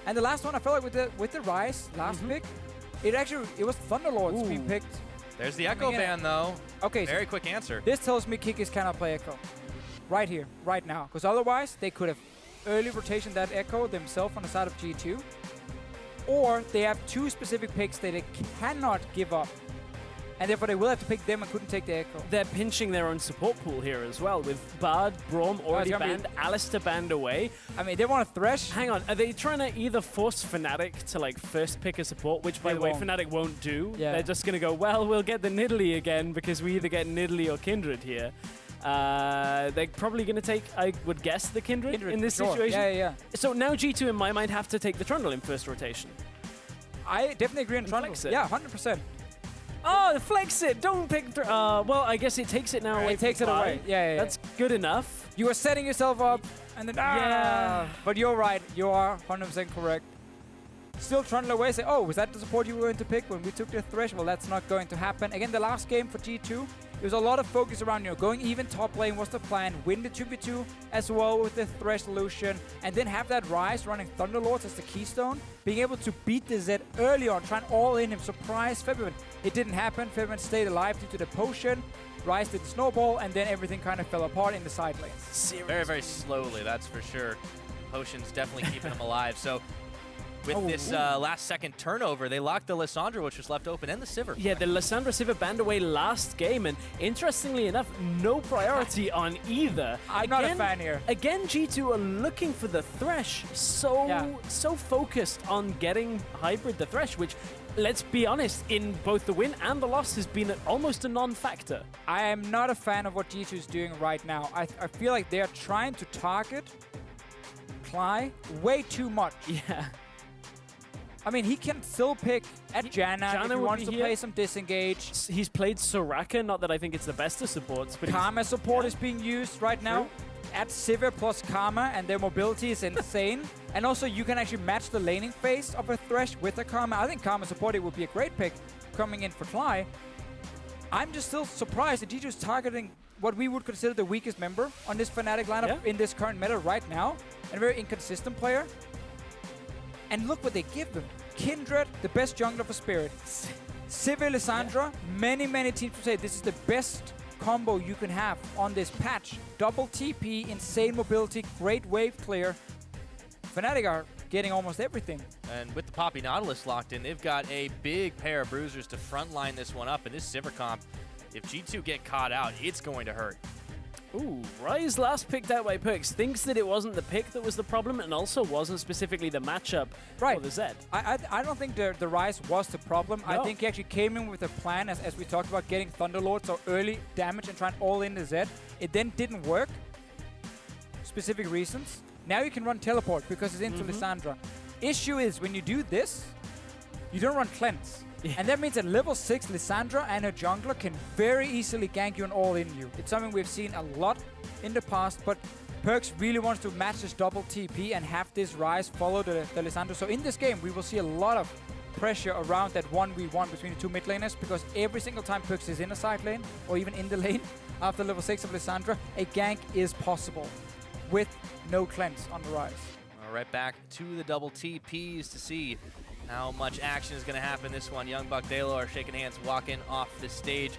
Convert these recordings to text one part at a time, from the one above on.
And the last one, I felt like with the Ryze last pick, it was Thunderlords being picked. There's the Echo ban though. Okay, very quick answer. This tells me Kikis cannot play Echo. Right here, right now. Because otherwise, they could have early rotation that Echo themselves on the side of G2. Or they have two specific picks that they cannot give up. And therefore, they will have to pick them and couldn't take the Echo. They're pinching their own support pool here as well, with Bard, Braum already banned, Alistair banned away. I mean, they want to Thresh. Hang on, are they trying to either force Fnatic to like first pick a support, which by the way, Fnatic won't do? Yeah. They're just going to go, well, we'll get the Nidalee again because we either get Nidalee or Kindred here. They're probably going to take, I would guess, the Kindred in this situation. Yeah. So now G2, in my mind, have to take the Trundle in first rotation. I definitely agree on Trundle. Yeah, 100%. Oh, the flex it! Don't pick. Well, I guess it takes it now away. It takes it away. Yeah. That's good enough. You are setting yourself up, and then But you're right. You are 100% correct. Still Trundle away. Say, oh, was that the support you were going to pick when we took the Thresh? Well, that's not going to happen. Again, the last game for G2, there was a lot of focus around, going even top lane was the plan. Win the 2v2 as well with the Thresh Lucian, and then have that Ryze running Thunderlords as the keystone, being able to beat the Z early on, trying all in him, surprise Febiven. It didn't happen. Febiven stayed alive due to the potion. Ryze did the snowball, and then everything kind of fell apart in the side lanes. Very, very slowly, that's for sure. Potion's definitely keeping them alive. So with this last second turnover, they locked the Lissandra, which was left open, and the Sivir. Yeah, the Lissandra Sivir banned away last game, and interestingly enough, no priority on either. I'm not a fan here. Again, G2 are looking for the Thresh, so focused on getting hybrid the Thresh, which, let's be honest, in both the win and the loss has been almost a non-factor. I am not a fan of what G2 is doing right now. I feel like they are trying to target Klaj way too much. Yeah. I mean, he can still pick at Janna if he wants to play some disengage. He's played Soraka, not that I think it's the best of supports, but Karma support is being used right now. Add Sivir plus Karma, and their mobility is insane. And also, you can actually match the laning phase of a Thresh with a Karma. I think Karma support would be a great pick coming in for Klaj. I'm just still surprised that G2 is targeting what we would consider the weakest member on this Fnatic lineup in this current meta right now. And a very inconsistent player. And look what they give them. Kindred, the best jungler for Spirit. Sivir, Lissandra. Many teams would say this is the best combo you can have on this patch. Double TP, insane mobility, great wave clear. Fnatic are getting almost everything. And with the Poppy Nautilus locked in, they've got a big pair of bruisers to frontline this one up. And this Sivir comp, if G2 get caught out, it's going to hurt. Ooh, Ryze last picked out by PerkZ thinks that it wasn't the pick that was the problem, and also wasn't specifically the matchup for the Zed. I don't think the Ryze was the problem. No. I think he actually came in with a plan, as we talked about, getting Thunderlords or early damage and trying all in the Zed. It then didn't work. Specific reasons. Now you can run teleport because it's into Lissandra. Issue is, when you do this, you don't run cleanse. And that means at level 6, Lissandra and her jungler can very easily gank you and all in you. It's something we've seen a lot in the past, but PerkZ really wants to match this double TP and have this Ryze follow the Lissandra. So in this game, we will see a lot of pressure around that 1v1 between the two mid laners, because every single time PerkZ is in a side lane, or even in the lane, after level 6 of Lissandra, a gank is possible with no cleanse on the Ryze. All right, back to the double TPs to see how much action is going to happen this one. Young Buck Dalo are shaking hands, walking off the stage.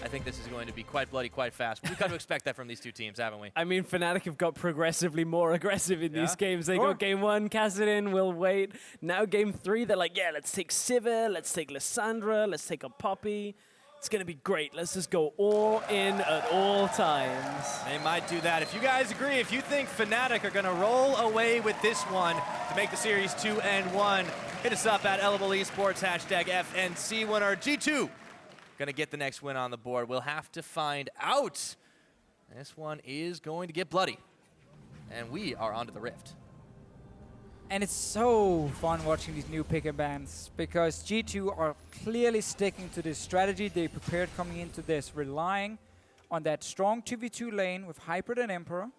I think this is going to be quite bloody, quite fast. We've come to expect that from these two teams, haven't we? I mean, Fnatic have got progressively more aggressive in these games. They go game 1, Kassadin, we'll wait. Now game 3, they're like, yeah, let's take Sivir, let's take Lissandra, let's take a Poppy. It's going to be great. Let's just go all in at all times. They might do that. If you guys agree, if you think Fnatic are going to roll away with this one to make the series 2-1, hit us up at Eligible Esports, #FNC winner. G2 going to get the next win on the board. We'll have to find out. This one is going to get bloody. And we are onto the Rift. And it's so fun watching these new pick and bans, because G2 are clearly sticking to this strategy they prepared coming into this, relying on that strong 2v2 lane with Hybrid and Emperor,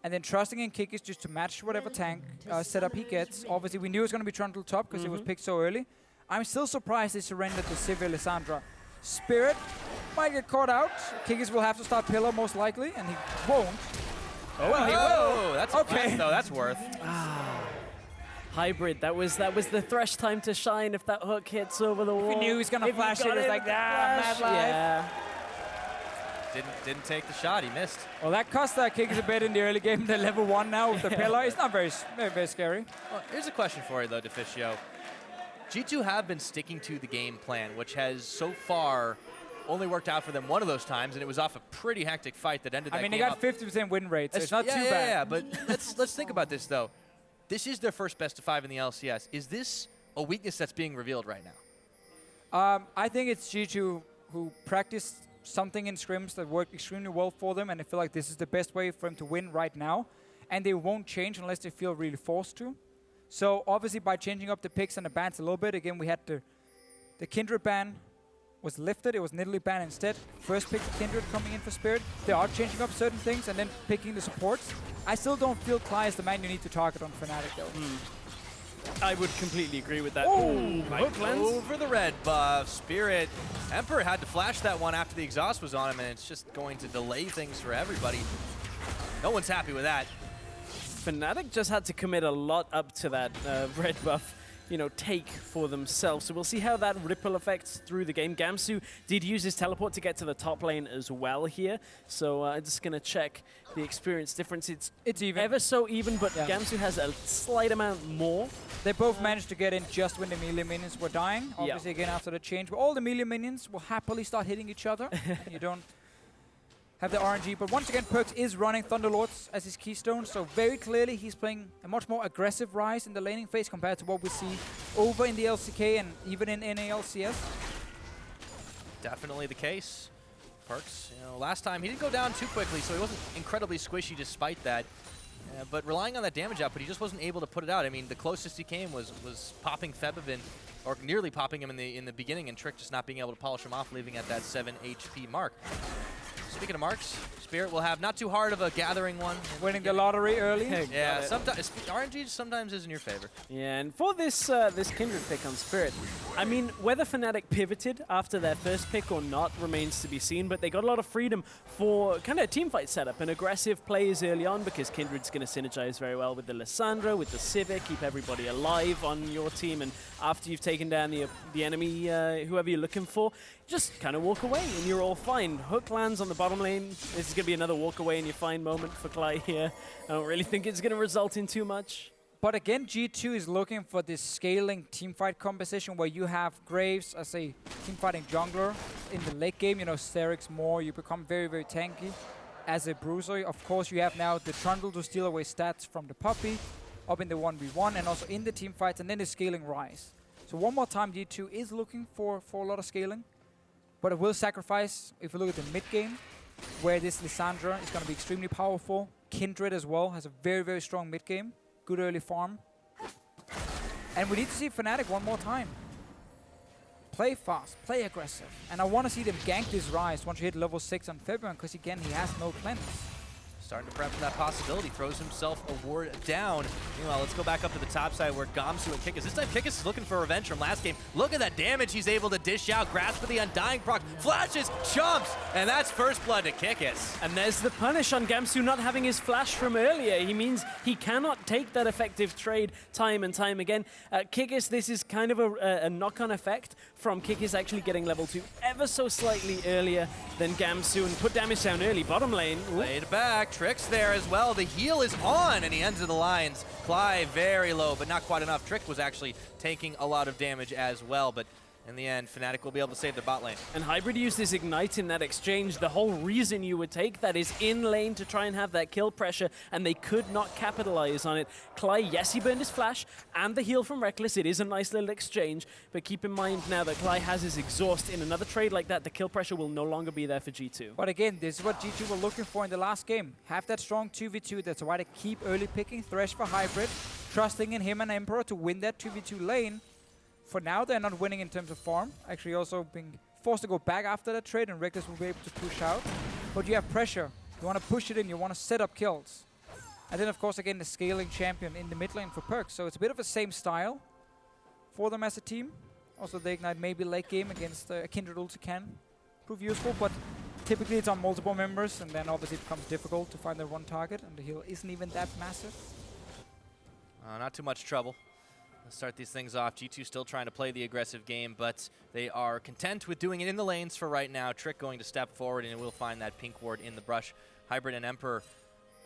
and then trusting in Kikis just to match whatever tank setup he gets. Obviously, we knew it was going to be Trundle top because it was picked so early. I'm still surprised they surrendered to Sivir Lissandra. Spirit might get caught out. Kikis will have to start Pillar most likely, and he won't. Oh, well, he will. That's okay. Though that's worth. Hybrid, that was the Thresh time to shine if that hook hits over the wall. If he knew he was going to flash it, it's like, mad life. Yeah. Didn't take the shot, he missed. Well, that cost that Kikis a bit in the early game. They're level 1 now with the pillar. It's not very scary. Well, here's a question for you, though, Deficio. G2 have been sticking to the game plan, which has so far only worked out for them one of those times, and it was off a pretty hectic fight that ended that game. I mean, they got 50% win rate, so it's not too bad. Yeah, but let's think about this, though. This is their first best of 5 in the LCS. Is this a weakness that's being revealed right now? I think it's G2 who practiced something in scrims that worked extremely well for them, and they feel like this is the best way for them to win right now, and they won't change unless they feel really forced to. So obviously by changing up the picks and the bans a little bit, again we had the Kindred ban was lifted, it was Nidalee ban instead. First pick Kindred coming in for Spirit. They are changing up certain things and then picking the supports. I still don't feel Klaj is the man you need to target on Fnatic though. I would completely agree with that. Oh, hook over the red buff. Spirit. Emperor had to flash that one after the exhaust was on him, and it's just going to delay things for everybody. No one's happy with that. Fnatic just had to commit a lot up to that red buff, you know, take for themselves. So we'll see how that ripple affects through the game. Gamsu did use his teleport to get to the top lane as well here. So I'm just going to check the experience difference. It's even. Ever so even, but Gamsu has a slight amount more. They both managed to get in just when the melee minions were dying. Obviously, again, after the change. But all the melee minions will happily start hitting each other. You don't have the RNG. But once again, PerkZ is running Thunderlords as his keystone. So very clearly, he's playing a much more aggressive Ryze in the laning phase compared to what we see over in the LCK and even in NALCS. Definitely the case. PerkZ, you know, last time he didn't go down too quickly, so he wasn't incredibly squishy despite that. But relying on that damage output, he just wasn't able to put it out. I mean, the closest he came was popping Febiven, or nearly popping him in the beginning, and Trick just not being able to polish him off, leaving at that 7 HP mark. Speaking of marks, Spirit will have not too hard of a gathering one. Winning the lottery early. Yeah, sometimes RNG sometimes is in your favor. Yeah, and for this this Kindred pick on Spirit, I mean, whether Fnatic pivoted after their first pick or not remains to be seen, but they got a lot of freedom for kind of a teamfight setup and aggressive plays early on, because Kindred's going to synergize very well with the Lissandra, with the Sivir, keep everybody alive on your team, and after you've taken down the enemy, whoever you're looking for, just kind of walk away and you're all fine. Hook lands on the bottom lane. This is going to be another walk away and you're fine moment for Klaj here. I don't really think it's going to result in too much. But again, G2 is looking for this scaling teamfight composition where you have Graves as a teamfighting jungler in the late game. You know, Sterix more, you become very, very tanky as a bruiser. Of course, you have now the Trundle to steal away stats from the Puppey up in the 1v1 and also in the teamfights, and then the scaling Ryze. So one more time, G2 is looking for a lot of scaling. But it will sacrifice, if you look at the mid game, where this Lissandra is going to be extremely powerful. Kindred as well has a very, very strong mid game. Good early farm. And we need to see Fnatic one more time. Play fast, play aggressive. And I want to see them gank this Ryze once you hit level 6 on Febiven, because again, he has no cleanse. Starting to prep for that possibility, throws himself a ward down. Meanwhile, let's go back up to the top side where Gamsu and Kikis. This time Kikis is looking for revenge from last game. Look at that damage he's able to dish out. Grasp for the Undying proc, flashes, jumps, and that's first blood to Kikis. And there's the punish on Gamsu not having his flash from earlier. He means he cannot take that effective trade time and time again. Kikis, this is kind of a knock-on effect from Kikis actually getting level 2 ever so slightly earlier than Gamsu and put damage down early. Bottom lane. Laid back. Trick's there as well. The heal is on, and he ends of the lines. Klaj very low, but not quite enough. Trick was actually taking a lot of damage as well, but in the end, Fnatic will be able to save their bot lane. And Hybrid used his Ignite in that exchange. The whole reason you would take that is in lane to try and have that kill pressure, and they could not capitalize on it. Klaj, yes, he burned his flash and the heal from Rekkles. It is a nice little exchange, but keep in mind now that Klaj has his exhaust. In another trade like that, the kill pressure will no longer be there for G2. But again, this is what G2 were looking for in the last game. Have that strong 2v2. That's why they keep early picking Thresh for Hybrid, trusting in him and Emperor to win that 2v2 lane. For now, they're not winning in terms of farm. Actually, also being forced to go back after that trade, and Rekkles will be able to push out. But you have pressure. You want to push it in. You want to set up kills. And then, of course, again, the scaling champion in the mid lane for PerkZ. So it's a bit of the same style for them as a team. Also, the Ignite maybe late game against a Kindred ulti can prove useful, but typically it's on multiple members, and then obviously it becomes difficult to find the one target, and the heal isn't even that massive. Not too much trouble. Let's start these things off. G2 still trying to play the aggressive game, but they are content with doing it in the lanes for right now. Trick going to step forward, and we'll find that pink ward in the brush. Hybrid and Emperor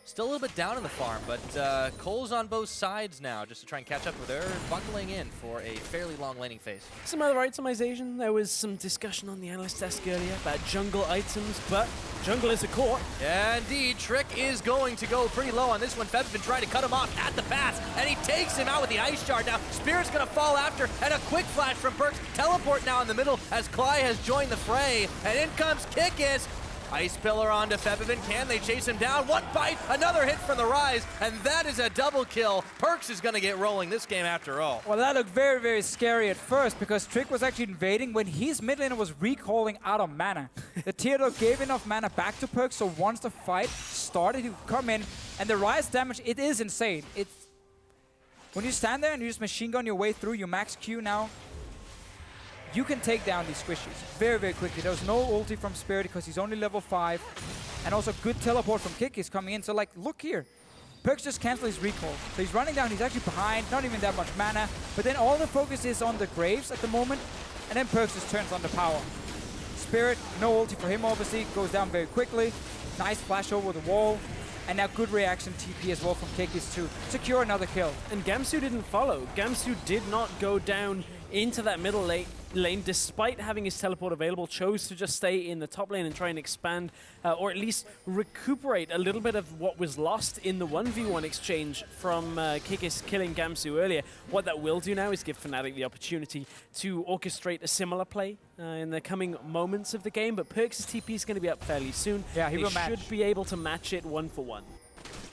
still a little bit down in the farm, but Cole's on both sides now just to try and catch up with her, buckling in for a fairly long laning phase. Some other itemization. There was some discussion on the analyst desk earlier about jungle items, but jungle is a core. Yeah, indeed. Trick is going to go pretty low on this one. Febiven trying to cut him off at the pass, and he takes him out with the Ice Shard. Now, Spirit's going to fall after, and a quick flash from PerkZ. Teleport now in the middle as Klaj has joined the fray, and in comes Kikis. Ice Pillar onto Febiven. Can they chase him down? One bite, another hit from the Ryze, and that is a double kill. PerkZ is going to get rolling this game after all. Well, that looked very, very scary at first because Trick was actually invading when his mid laner was recalling out of mana. The tier dog gave enough mana back to PerkZ, so once the fight started, he would come in, and the Ryze damage, it is insane. When you stand there and you just machine gun your way through, you max Q now, you can take down these squishies very, very quickly. There was no ulti from Spirit because he's only level 5. And also good teleport from Kikis coming in. So, like, look here. PerkZ just canceled his recall. So he's running down. He's actually behind. Not even that much mana. But then all the focus is on the Graves at the moment. And then PerkZ just turns on the power. Spirit, no ulti for him, obviously. Goes down very quickly. Nice flash over the wall. And now good reaction TP as well from Kikis to secure another kill. And Gamsu didn't follow. Gamsu did not go down into that middle lane despite having his teleport available, chose to just stay in the top lane and try and expand or at least recuperate a little bit of what was lost in the 1v1 exchange from Kikis killing Gamsu earlier. What that will do now is give Fnatic the opportunity to orchestrate a similar play in the coming moments of the game, but PerkZ's TP is going to be up fairly soon. Yeah, he will match. They should be able to match it 1-for-1.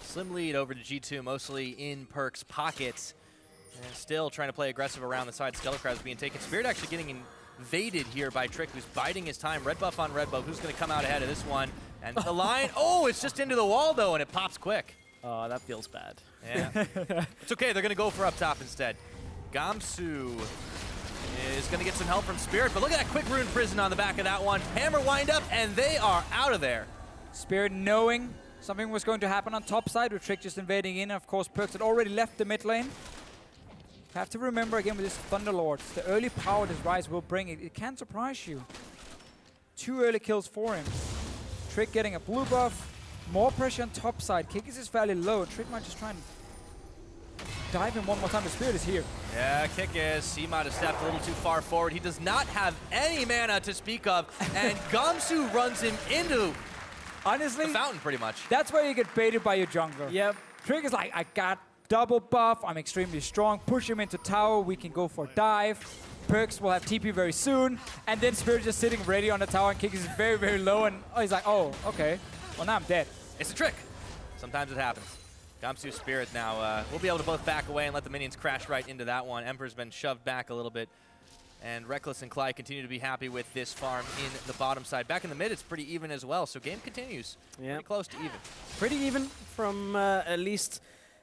Slim lead over to G2, mostly in PerkZ's pockets. And still trying to play aggressive around the side. Skelecrab's being taken. Spirit actually getting invaded here by Trick, who's biding his time. Red buff on red buff. Who's going to come out ahead of this one? And the line, oh, it's just into the wall, though, and it pops quick. Oh, that feels bad. Yeah. It's okay. They're going to go for up top instead. Gamsu is going to get some help from Spirit, but look at that quick rune prison on the back of that one. Hammer wind up, and they are out of there. Spirit knowing something was going to happen on top side with Trick just invading in. Of course, PerkZ had already left the mid lane. Have to remember again with this Thunderlords, the early power this Ryze will bring, it can surprise you. 2 early kills for him. Trick getting a blue buff, more pressure on top side. Kikis is fairly low. Trick might just try and dive him one more time. The Spirit is here. Yeah, Kikis, he might have stepped a little too far forward. He does not have any mana to speak of, and Gamsu runs him into honestly, the fountain pretty much. That's where you get baited by your jungler. Yep. Trick is like, I got double buff, I'm extremely strong, push him into tower, we can go for dive. PerkZ will have TP very soon, and then Spirit just sitting ready on the tower, and Kikis is very, very low, and he's like, oh, okay, well now I'm dead. It's a trick. Sometimes it happens. Gamsu Spirit now will be able to both back away and let the minions crash right into that one. Emperor's been shoved back a little bit, and Rekkles and Klaj continue to be happy with this farm in the bottom side. Back in the mid, it's pretty even as well, so game continues. Yeah. Pretty close to even. Pretty even from at least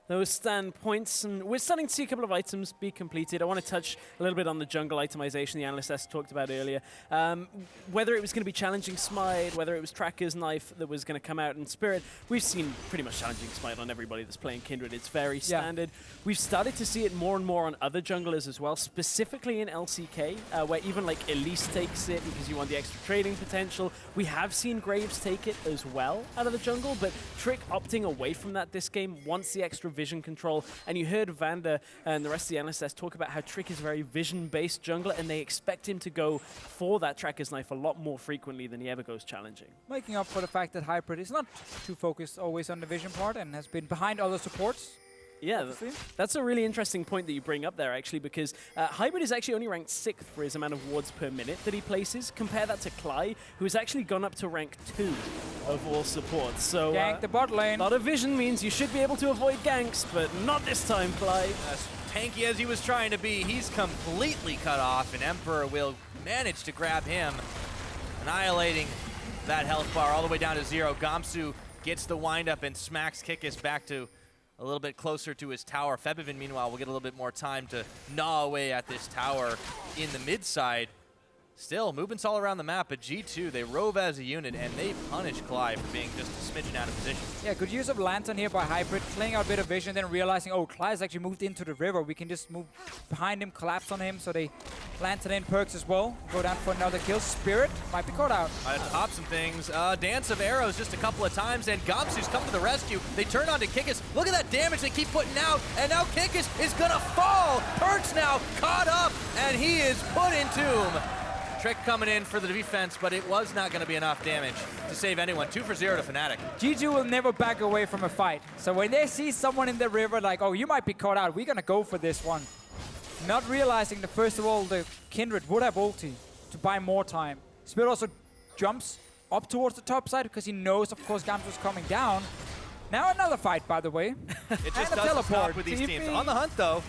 those standpoints, and we're starting to see a couple of items be completed. I want to touch a little bit on the jungle itemization the analyst has talked about earlier. Whether it was going to be challenging smite, whether it was Tracker's knife that was going to come out in Spirit, we've seen pretty much challenging smite on everybody that's playing Kindred. It's very standard. We've started to see it more and more on other junglers as well, specifically in LCK, where even like Elise takes it because you want the extra trading potential. We have seen Graves take it as well out of the jungle, but Trick opting away from that this game, wants the extra vision control, and you heard Vander and the rest of the analysts talk about how Trick is a very vision-based jungler, and they expect him to go for that Tracker's knife a lot more frequently than he ever goes challenging. Making up for the fact that Hybrid is not too focused always on the vision part and has been behind other supports. Yeah, that's a really interesting point that you bring up there, actually, because Hybrid is actually only ranked 6th for his amount of wards per minute that he places. Compare that to Klaj, who has actually gone up to rank 2 of all supports. So gank the bot lane. A lot of vision means you should be able to avoid ganks, but not this time, Klaj. As tanky as he was trying to be, he's completely cut off, and Emperor will manage to grab him, annihilating that health bar all the way down to 0. Gamsu gets the windup and smacks Kikis back to a little bit closer to his tower. Febiven, meanwhile, will get a little bit more time to gnaw away at this tower in the mid side. Still, movements all around the map, but G2, they rove as a unit, and they punish Klaj for being just a smidgen out of position. Yeah, good use of Lantern here by Hybrid, playing out a bit of vision, then realizing, oh, Klaj's actually moved into the river. We can just move behind him, collapse on him, so they Lantern in PerkZ as well. Go down for another kill. Spirit might be caught out. Top some things. Dance of arrows just a couple of times, and Gamsu's come to the rescue. They turn on to Kikis. Look at that damage they keep putting out, and now Kikis is gonna fall. PerkZ now caught up, and he is put in tomb. Trick coming in for the defense, but it was not going to be enough damage to save anyone. 2 for 0 to Fnatic. G2 will never back away from a fight. So when they see someone in the river like, oh, you might be caught out, we're going to go for this one. Not realizing that, first of all, the Kindred would have ulti to buy more time. Spirit also jumps up towards the top side because he knows, of course, Gamsu's coming down. Now another fight, by the way. It just doesn't stop with these teams. On the hunt, though.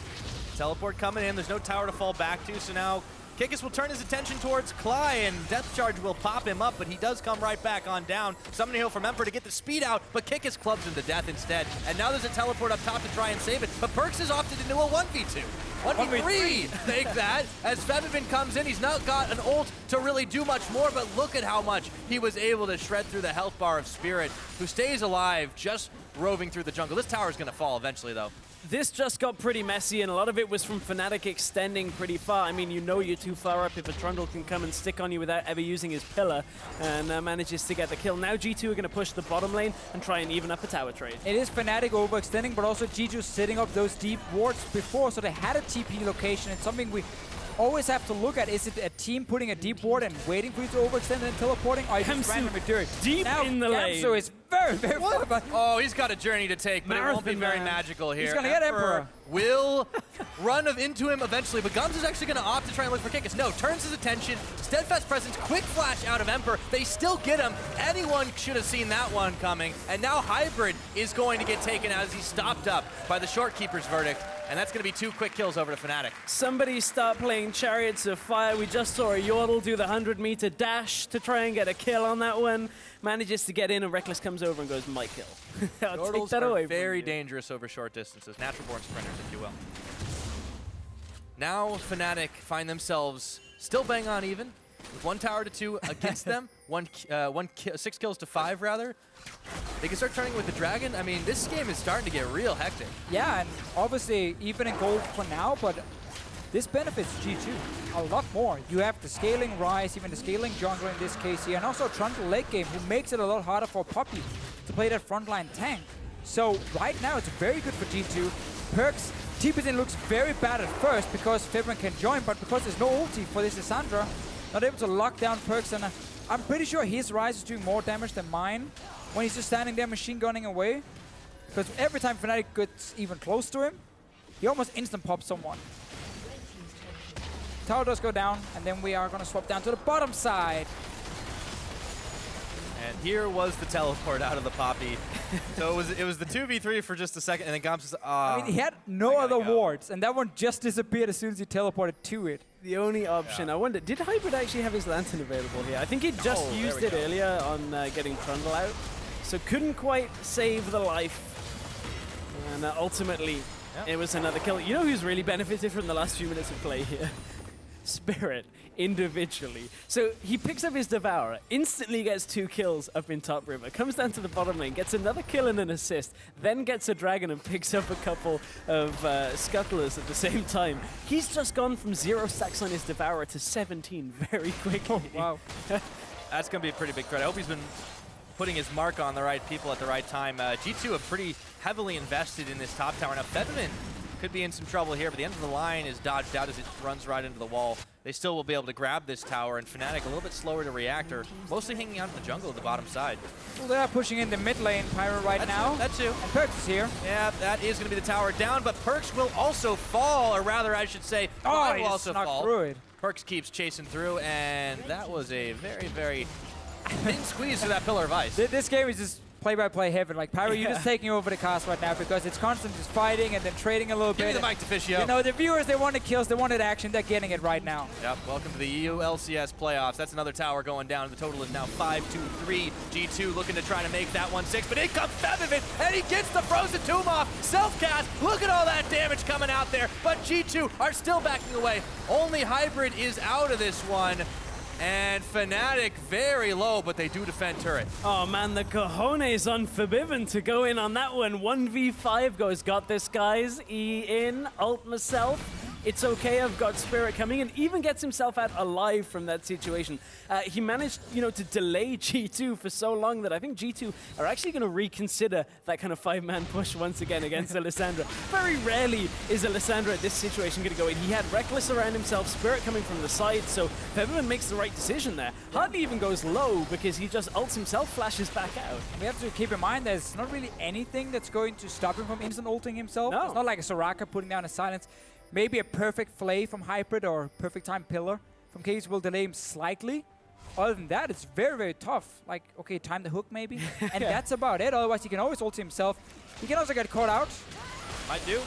Teleport coming in. There's no tower to fall back to, so now Kikis will turn his attention towards Klaj, and Death Charge will pop him up, but he does come right back on down. Summoning Hill from Emperor to get the speed out, but Kikis clubs him to death instead. And now there's a teleport up top to try and save it, but PerkZ is opted into a 1v2. 1v3, take that, as Febiven comes in. He's not got an ult to really do much more, but look at how much he was able to shred through the health bar of Spirit, who stays alive just roving through the jungle. This tower is going to fall eventually, though. This just got pretty messy, and a lot of it was from Fnatic extending pretty far. I mean, you know you're too far up if a Trundle can come and stick on you without ever using his pillar, and manages to get the kill. Now G2 are going to push the bottom lane and try and even up a tower trade. It is Fnatic overextending, but also G2 setting up those deep wards before, so they had a TP location. It's something we always have to look at. Is it a team putting a deep ward and waiting for you to overextend and then teleporting? Or you just randomly do it? Deep now, in the lane. Gamsu is very, very far back. Oh, he's got a journey to take, but it won't be very magical here. He's going to get Emperor. Will run into him eventually, but Gamsu's actually going to opt to try and look for Kikis. No, turns his attention. Steadfast Presence, quick flash out of Emperor. They still get him. Anyone should have seen that one coming. And now Hybrid is going to get taken out as he's stopped up by the Shortkeeper's verdict. And that's going to be 2 quick kills over to Fnatic. Somebody start playing Chariots of Fire. We just saw a Yordle do the 100-meter dash to try and get a kill on that one. Manages to get in, and Rekkles comes over and goes, my kill. I'll take that away. Very dangerous over short distances. Natural-born sprinters, if you will. Now Fnatic find themselves still bang on even, with 1 tower to 2 against them. 6 kills to 5, rather. They can start turning with the dragon. I mean, this game is starting to get real hectic. Yeah, and obviously even in gold for now, but this benefits G2 a lot more. You have the scaling Ryze, even the scaling jungler in this case here, and also Trundle late game, who makes it a lot harder for Poppy to play that frontline tank. So right now it's very good for G2. PerkZ, TP's looks very bad at first because Febiven can join, but because there's no ulti for this Lissandra, not able to lock down PerkZ, and I'm pretty sure his Ryze is doing more damage than mine when he's just standing there machine gunning away. Because every time Fnatic gets even close to him, he almost instant pops someone. Tower does go down, and then we are going to swap down to the bottom side. And here was the teleport out of the Poppy. So it was the 2v3 for just a second, and then Gamsu. I mean, he had no other wards, and that one just disappeared as soon as he teleported to it. The only option, I wonder, did Hybrid actually have his Lantern available here? I think he just used it earlier on getting Trundle out, so couldn't quite save the life. And ultimately, it was another kill. You know who's really benefited from the last few minutes of play here? Spirit, individually. So he picks up his Devourer, instantly gets 2 kills up in top river, comes down to the bottom lane, gets another kill and an assist, then gets a dragon and picks up a couple of scuttlers at the same time. He's just gone from 0 stacks on his Devourer to 17 very quickly. Oh, wow. That's going to be a pretty big threat. I hope he's been putting his mark on the right people at the right time. G2 are pretty heavily invested in this top tower. Now, Febiven could be in some trouble here, but the end of the line is dodged out as it runs right into the wall. They still will be able to grab this tower, and Fnatic a little bit slower to react, or mostly hanging out in the jungle at the bottom side. Well, they're pushing in the mid lane, Pyro, now. That too. And PerkZ is here. Yeah, that is going to be the tower down, but PerkZ will also fall, or rather, I should say, he will also fall. Through it. PerkZ keeps chasing through, and that was a very, very thin squeeze through that pillar of ice. This game is just play-by-play heaven. Like, Pyro, you're just taking over the cast right now because it's constant just fighting and then trading a little bit. Give me the mic, Deficio. You know, the viewers, they wanted kills, they wanted action, they're getting it right now. Yep, welcome to the EU LCS playoffs. That's another tower going down. The total is now 5-2-3. G2 looking to try to make that 1-6, but in comes Febiven, and he gets the Frozen Tomb off. Self-cast, look at all that damage coming out there, but G2 are still backing away. Only Hybrid is out of this one. And Fnatic very low, but they do defend turret. Oh man, the cojones on Febiven to go in on that one. 1v5 goes, got this guys. E in, ult myself. It's okay, I've got Spirit coming in. Even gets himself out alive from that situation. He managed, to delay G2 for so long that I think G2 are actually going to reconsider that kind of 5-man push once again against a Lissandra. Very rarely is a Lissandra at this situation going to go in. He had Rekkles around himself, Spirit coming from the side, so Febiven makes the right decision there. Hardly even goes low because he just ults himself, flashes back out. We have to keep in mind there's not really anything that's going to stop him from instant ulting himself. No. It's not like a Soraka putting down a silence. Maybe a perfect flay from Hybrid or perfect time pillar from Kikis will delay him slightly. Other than that, it's very, very tough. Like, okay, time the hook maybe. And that's about it. Otherwise, he can always ult himself. He can also get caught out. Might do.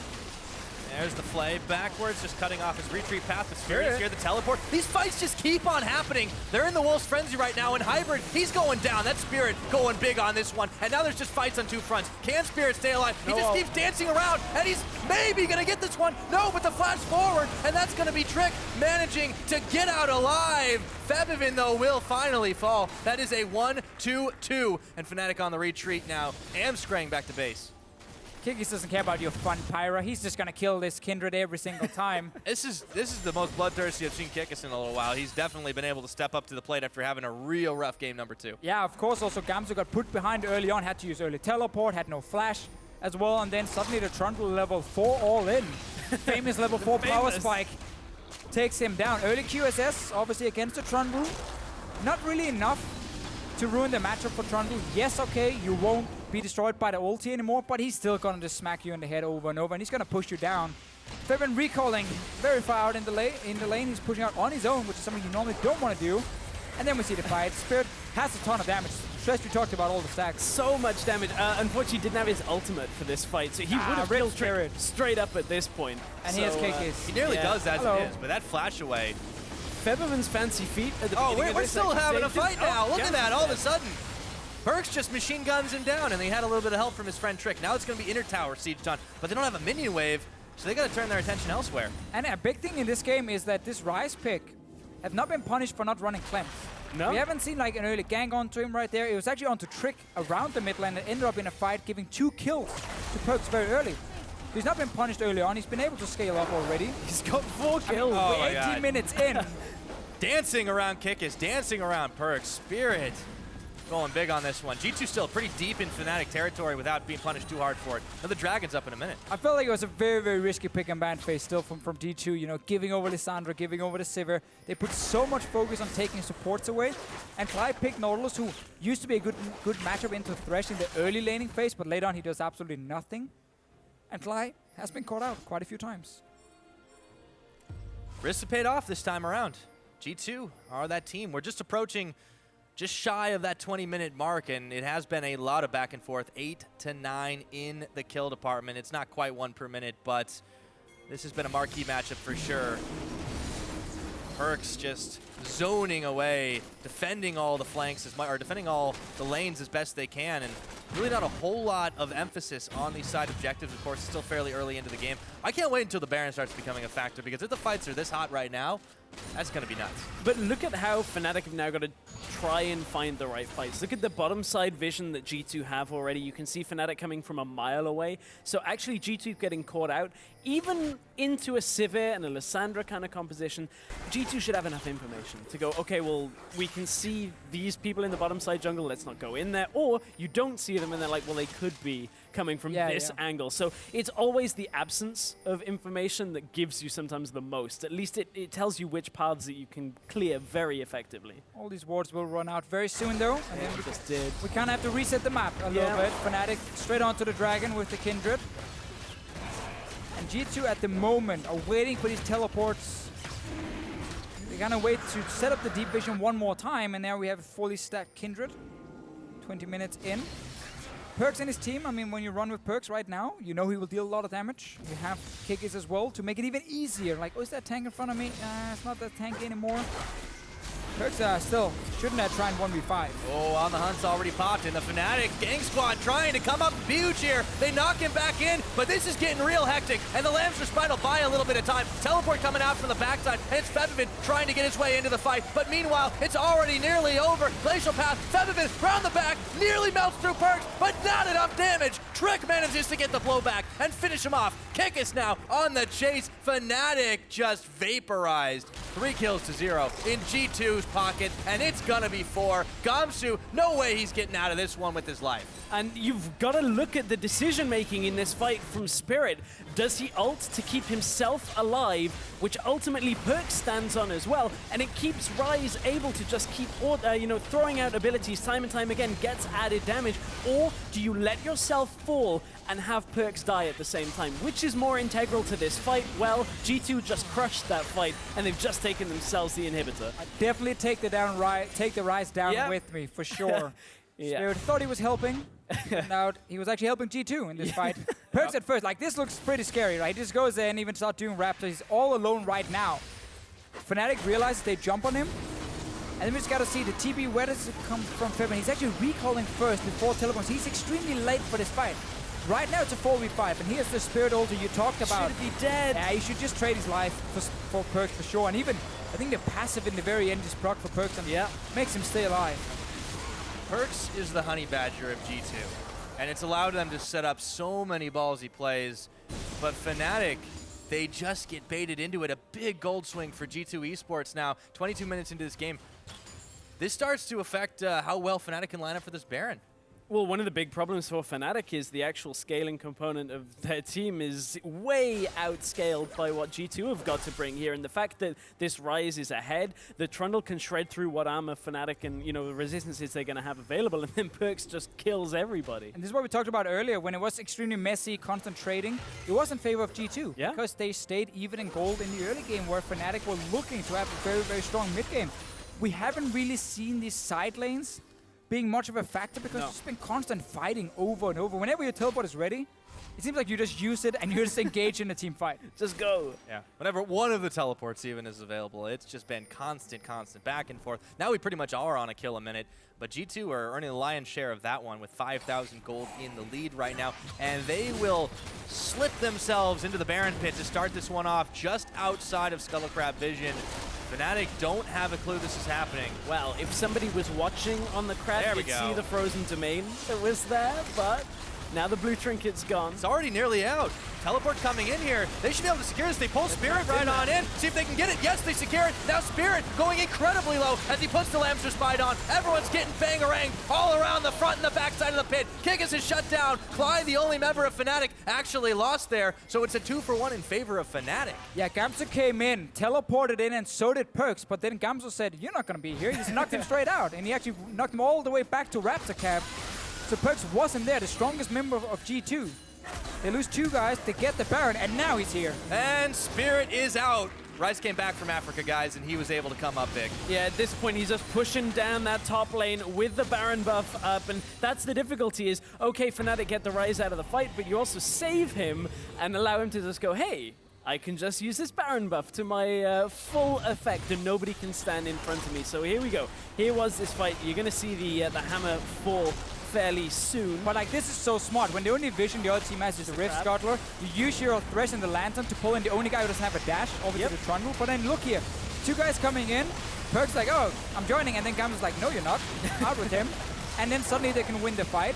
There's the flay backwards, just cutting off his retreat path. The Spirit here, the teleport. These fights just keep on happening. They're in the Wolf's Frenzy right now, and Hybrid, he's going down. That Spirit going big on this one. And now there's just fights on two fronts. Can Spirit stay alive? He just keeps dancing around, and he's maybe going to get this one. No, but the flash forward, and that's going to be Trick managing to get out alive. Febiven, though, will finally fall. That is a 1-2-2, and Fnatic on the retreat now. Amskrang back to base. Kikis doesn't care about your fun Pyra. He's just gonna kill this Kindred every single time. This is the most bloodthirsty I've seen Kikis in a little while. He's definitely been able to step up to the plate after having a real rough game number 2. Yeah, of course, also Gamsu got put behind early on, had to use early teleport, had no flash as well, and then suddenly the Trundle level 4 all in. Famous level 4 power spike takes him down. Early QSS, obviously against the Trundle. Not really enough to ruin the matchup for Trundle. Yes, okay, you won't be destroyed by the ulti anymore, but he's still gonna just smack you in the head over and over, and he's gonna push you down. Febiven recalling very far out in the lane. He's pushing out on his own, which is something you normally don't want to do. And then we see the fight. Spirit has a ton of damage. Thresh, we talked about all the stacks. So much damage. Unfortunately, didn't have his ultimate for this fight, so he would have killed Trick straight up at this point. And he has Kikis. He nearly does as it is, but that flash away. Febiven's fancy feet at the beginning of we're this still having a fight now. Look at that, all of a sudden. sudden. PerkZ just machine guns him down, and they had a little bit of help from his friend Trick. Now it's going to be inner tower sieged on, but they don't have a minion wave, so they got to turn their attention elsewhere. And a big thing in this game is that this Ryze pick have not been punished for not running cleanse. No? We haven't seen like an early gank onto him right there. It was actually onto Trick around the mid lane and ended up in a fight giving 2 kills to PerkZ very early. He's not been punished early on. He's been able to scale up already. He's got 4 kills. We're 18 minutes in. Dancing around Kikis, dancing around PerkZ. Spirit going big on this one. G2 still pretty deep in Fnatic territory without being punished too hard for it. Now the Dragon's up in a minute. I felt like it was a very, very risky pick and ban phase still from G2, giving over Lissandra, giving over the Sivir. They put so much focus on taking supports away. And Klaj picked Nautilus, who used to be a good matchup into Thresh in the early laning phase, but later on he does absolutely nothing. And Klaj has been caught out quite a few times. Risks have paid off this time around. G2 are that team. We're just approaching just shy of that 20-minute mark, and it has been a lot of back and forth. 8 to 9 in the kill department. It's not quite 1 per minute, but this has been a marquee matchup for sure. PerkZ just zoning away, defending all the flanks, or defending all the lanes as best they can, and really not a whole lot of emphasis on these side objectives. Of course, it's still fairly early into the game. I can't wait until the Baron starts becoming a factor, because if the fights are this hot right now, that's going to be nuts. But look at how Fnatic have now got to try and find the right fights. Look at the bottom side vision that G2 have already. You can see Fnatic coming from a mile away. So actually G2 getting caught out, even into a Sivir and a Lissandra kind of composition, G2 should have enough information to go, okay, well, we can see these people in the bottom side jungle, let's not go in there. Or you don't see them and they're like, well, they could be coming from this angle. So it's always the absence of information that gives you sometimes the most. At least it tells you which paths that you can clear very effectively. All these wards will run out very soon though. And then we just did. We kind of have to reset the map a little bit. Fnatic straight onto the Dragon with the Kindred. And G2 at the moment are waiting for these teleports. They're gonna wait to set up the deep vision one more time, and now we have a fully stacked Kindred. 20 minutes in. PerkZ and his team, I mean, when you run with PerkZ right now, you know he will deal a lot of damage. You have Kikis as well to make it even easier. Like, oh, is that tank in front of me? It's not that tank anymore. PerkZ still shouldn't have tried 1v5. Oh, on the hunt's already popped in. The Fnatic gang squad trying to come up huge here. They knock him back in, but this is getting real hectic. And the Lambs Spine will buy a little bit of time. Teleport coming out from the backside, and it's Febiven trying to get his way into the fight. But meanwhile, it's already nearly over. Glacial Path, Febiven round the back, nearly melts through PerkZ, but not enough damage. Trick manages to get the blowback and finish him off. Kikis now on the chase. Fnatic just vaporized. 3 kills to 0 in G2's pocket, and it's gonna be 4. Gamsu, no way he's getting out of this one with his life. And you've got to look at the decision-making in this fight from Spirit. Does he ult to keep himself alive, which ultimately PerkZ stands on as well, and it keeps Ryze able to just keep throwing out abilities time and time again, gets added damage, or do you let yourself fall and have PerkZ die at the same time? Which is more integral to this fight? Well, G2 just crushed that fight, and they've just taken themselves the inhibitor. I'd definitely take the Ryze down with me, for sure. Spirit thought he was helping. Now he was actually helping G2 in this fight. PerkZ at first, like, this looks pretty scary, right? He just goes there and even starts doing Raptor. He's all alone right now. Fnatic realizes they jump on him. And then we just gotta see the TP, where does it come from Febiven? He's actually recalling first before teleports. He's extremely late for this fight. Right now it's a 4v5, and here's the Spirit ulti you talked about. Should be dead. Yeah, he should just trade his life for PerkZ for sure. And even, I think the passive in the very end just proc for PerkZ and makes him stay alive. PerkZ is the honey badger of G2, and it's allowed them to set up so many ballsy plays, but Fnatic, they just get baited into it. A big gold swing for G2 eSports now, 22 minutes into this game. This starts to affect how well Fnatic can line up for this Baron. Well, one of the big problems for Fnatic is the actual scaling component of their team is way outscaled by what G2 have got to bring here. And the fact that this Ryze is ahead, the Trundle can shred through what armor Fnatic and, the resistances they're going to have available, and then PerkZ just kills everybody. And this is what we talked about earlier, when it was extremely messy, constant trading. It was in favor of G2, because they stayed even in gold in the early game, where Fnatic were looking to have a very, very strong mid game. We haven't really seen these side lanes being much of a factor, because it's been constant fighting over and over. Whenever your teleport is ready, it seems like you just use it and you just engage in a team fight. Just go. Yeah. Whenever one of the teleports even is available, it's just been constant back and forth. Now we pretty much are on a kill a minute, but G2 are earning the lion's share of that one with 5,000 gold in the lead right now, and they will slip themselves into the Baron pit to start this one off just outside of Skull Crab vision. Fnatic don't have a clue this is happening. Well, if somebody was watching on the crab, you'd see the frozen domain that was there, but now the blue trinket's gone. It's already nearly out. Teleport coming in here. They should be able to secure this. They pull Spirit right on in. See if they can get it. Yes, they secure it. Now Spirit going incredibly low as he puts the Lambster Spide on. Everyone's getting bangarang all around the front and the back side of the pit. Kikis is shut down. Klaj, the only member of Fnatic, actually lost there. So it's a 2-for-1 in favor of Fnatic. Yeah, Gamsu came in, teleported in, and so did PerkZ. But then Gamsu said, "You're not going to be here." He just knocked him straight out. And he actually knocked him all the way back to Raptor Cap. So PerkZ wasn't there, the strongest member of G2. They lose 2 guys, they get the Baron, and now he's here. And Spirit is out. Ryze came back from Africa, guys, and he was able to come up big. Yeah, at this point, he's just pushing down that top lane with the Baron buff up, and that's the difficulty is, okay, Fnatic get the Ryze out of the fight, but you also save him and allow him to just go, hey, I can just use this Baron buff to my full effect, and nobody can stand in front of me. So here we go. Here was this fight. You're going to see the hammer fall fairly soon. But like, this is so smart. When the only vision the other team has is a Rift Scuttler, you use your Thresh and the Lantern to pull in the only guy who doesn't have a dash over to the Trundle. But then look here, 2 guys coming in. PerkZ like, oh, I'm joining, and then Gamsu's like, no, you're not. Out with him. And then suddenly they can win the fight,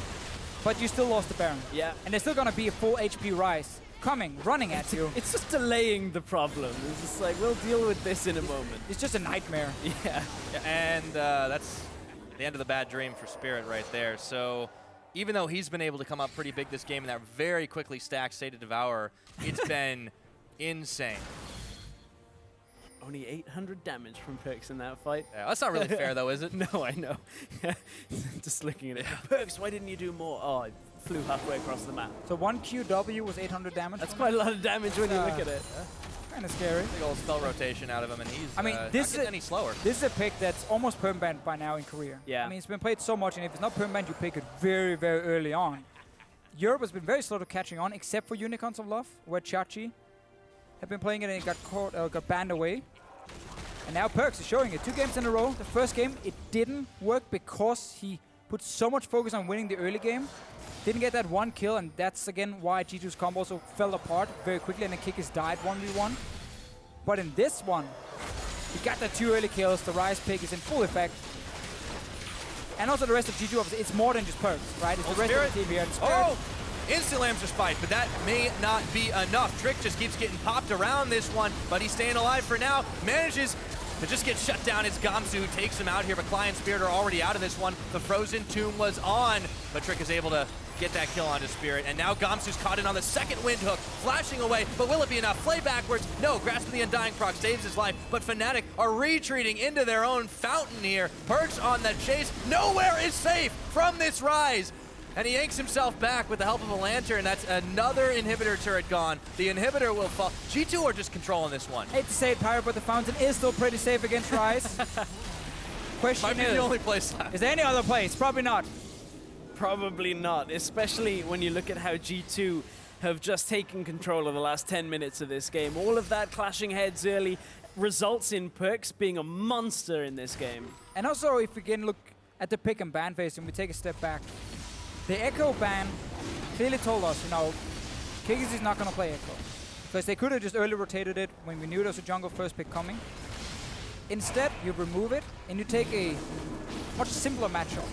but you still lost the Baron. Yeah. And there's still gonna be a full HP Ryze coming, running at you. It's just delaying the problem. It's just like, we'll deal with this in a moment. It's just a nightmare. Yeah. And that's the end of the bad dream for Spirit right there. So even though he's been able to come up pretty big this game in that very quickly stacked State of Devour, it's been insane. Only 800 damage from PerkZ in that fight. Yeah, that's not really fair though, is it? No, I know. Just looking at it. PerkZ, why didn't you do more? Oh, it flew halfway across the map. So 1 QW was 800 damage. That's quite a lot of damage when you look at it. Kind of scary. Big old spell rotation out of him, and he's this not getting any slower. This is a pick that's almost permanent by now in Korea. Yeah. I mean, it's been played so much, and if it's not permanent, you pick it very, very early on. Europe has been very slow to catching on, except for Unicorns of Love, where Chachi have been playing it and it got banned away. And now PerkZ is showing it. 2 games in a row. The first game, it didn't work because he put so much focus on winning the early game. Didn't get that 1 kill, and that's again why G2's combo also fell apart very quickly, and then Kikis died 1v1. But in this one, he got the 2 early kills. The Ryze pick is in full effect. And also the rest of G2, obviously, it's more than just PerkZ, right? It's the rest of the team here. Oh! Instant Lambster spike, but that may not be enough. Trick just keeps getting popped around this one, but he's staying alive for now. Manages to just get shut down as Gamsu takes him out here, but Klaj and Spirit are already out of this one. The Frozen Tomb was on, but Trick is able to get that kill onto Spirit, and now Gamsu's caught in on the second windhook, flashing away, but will it be enough? Play backwards, no, grasping the Undying proc saves his life, but Fnatic are retreating into their own fountain here. PerkZ on the chase, nowhere is safe from this Ryze. And he yanks himself back with the help of a lantern. That's another inhibitor turret gone. The inhibitor will fall. G2 are just controlling this one. Hate to say it, Pyro, but the fountain is still pretty safe against Ryze. Question Might be the only place left. Is there any other place? Probably not. Probably not, especially when you look at how G2 have just taken control of the last 10 minutes of this game. All of that clashing heads early results in PerkZ being a monster in this game. And also, if we can look at the pick and ban phase and we take a step back, the Echo ban clearly told us, you know, Kikis is not going to play Echo. Because they could have just early rotated it when we knew there was a jungle first pick coming. Instead, you remove it and you take a much simpler matchup.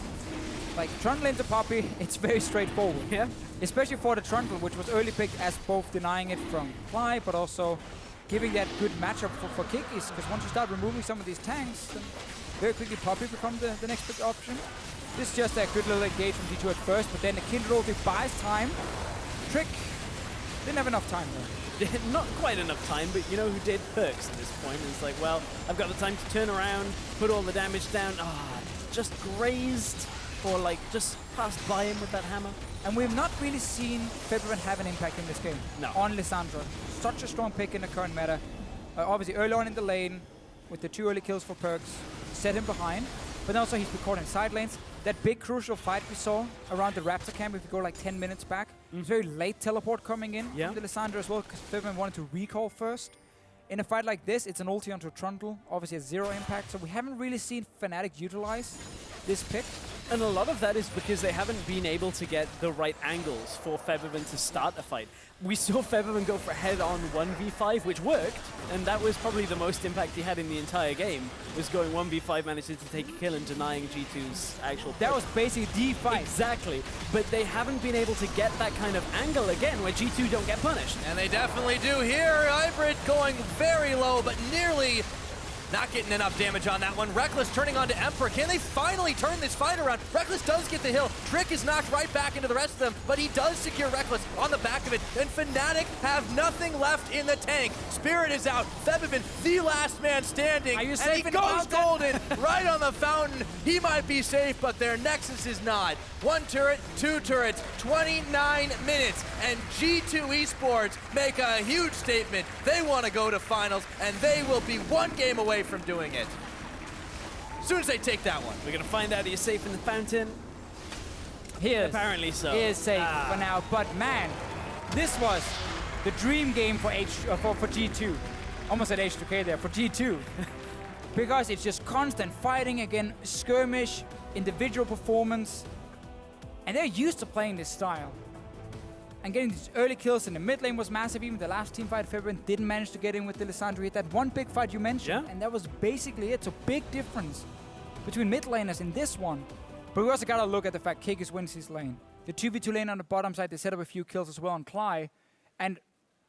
Like Trundle into Poppy, it's very straightforward. Yeah. Especially for the Trundle, which was early picked as both denying it from Klaj, but also giving that good matchup for Kikis. Because once you start removing some of these tanks, then very quickly Poppy becomes the next big option. This is just a good little engage from G2 at first, but then the Kindred ulti buys time. Trick didn't have enough time though. Not quite enough time, but you know who did? PerkZ at this point. It's like, well, I've got the time to turn around, put all the damage down. Ah, just grazed, or like just passed by him with that hammer. And we've not really seen Febiven have an impact in this game. No. On Lissandra. Such a strong pick in the current meta. Obviously early on in the lane, with the 2 early kills for PerkZ, set him behind. But also he's been caught in side lanes. That big crucial fight we saw around the Raptor camp, if you go like 10 minutes back, very late teleport coming in from the Lissandra as well, because Febiven wanted to recall first. In a fight like this, it's an ulti onto Trundle, obviously has 0 impact, so we haven't really seen Fnatic utilize this pick. And a lot of that is because they haven't been able to get the right angles for Febiven to start a fight. We saw Febiven go for head-on 1v5, which worked, and that was probably the most impact he had in the entire game, was going 1v5, managing to take a kill and denying G2's actual pick. That was basically the fight. Exactly, but they haven't been able to get that kind of angle again, where G2 don't get punished. And they definitely do here. Hybrid going very low, but nearly not getting enough damage on that one. Rekkles turning on to Emperor. Can they finally turn this fight around? Rekkles does get the hill. Trick is knocked right back into the rest of them, but he does secure Rekkles on the back of it. And Fnatic have nothing left in the tank. Spirit is out. Febiven, the last man standing. Are you and safe he in the goes fountain? golden right on the fountain. He might be safe, but their Nexus is not. 1 turret, 2 turrets, 29 minutes. And G2 eSports make a huge statement. They want to go to finals, and they will be 1 game away from doing it. As soon as they take that one. We're going to find out he's safe in the fountain. He is. Apparently so. He is safe for now, but man, this was the dream game for G2. Almost at H2K there, for G2. Because it's just constant fighting again, skirmish, individual performance. And they're used to playing this style. And getting these early kills in the mid lane was massive. Even the last team fight, Febiven didn't manage to get in with the Lissandra. He had that one big fight you mentioned, and that was basically it. So big difference between mid laners in this one. But we also gotta look at the fact Kikis wins his lane. The 2v2 lane on the bottom side, they set up a few kills as well on Klaj. And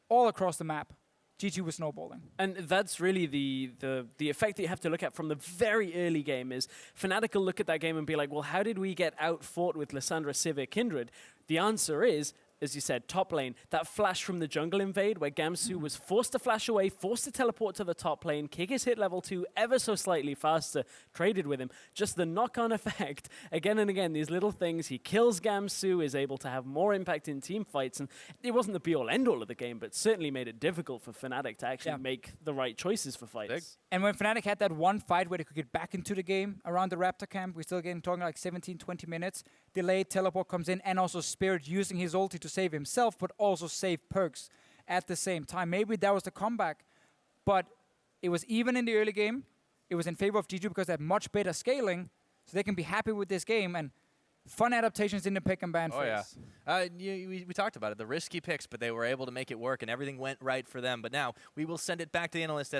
all across the map, G2 was snowballing. And that's really the effect that you have to look at from the very early game is Fnatic will look at that game and be like, well, how did we get out-fought with Lissandra, Sivir, Kindred? The answer is, as you said, top lane, that flash from the jungle invade where Gamsu was forced to flash away, forced to teleport to the top lane, Kikis hit level 2 ever so slightly faster, traded with him. Just the knock-on effect, again and again, these little things. He kills Gamsu, is able to have more impact in team fights, and it wasn't the be-all end-all of the game, but certainly made it difficult for Fnatic to actually make the right choices for fights. And when Fnatic had that one fight where they could get back into the game around the Raptor camp, we're still talking like 17, 20 minutes, delayed teleport comes in, and also Spirit using his ulti to save himself, but also save PerkZ at the same time. Maybe that was the comeback, but It was even in the early game. It was in favor of G2 because they have much better scaling, so they can be happy with this game. And fun adaptations in the pick and ban phase. We talked about it, the risky picks, but they were able to make it work, and everything went right for them. But now we will send it back to the analyst.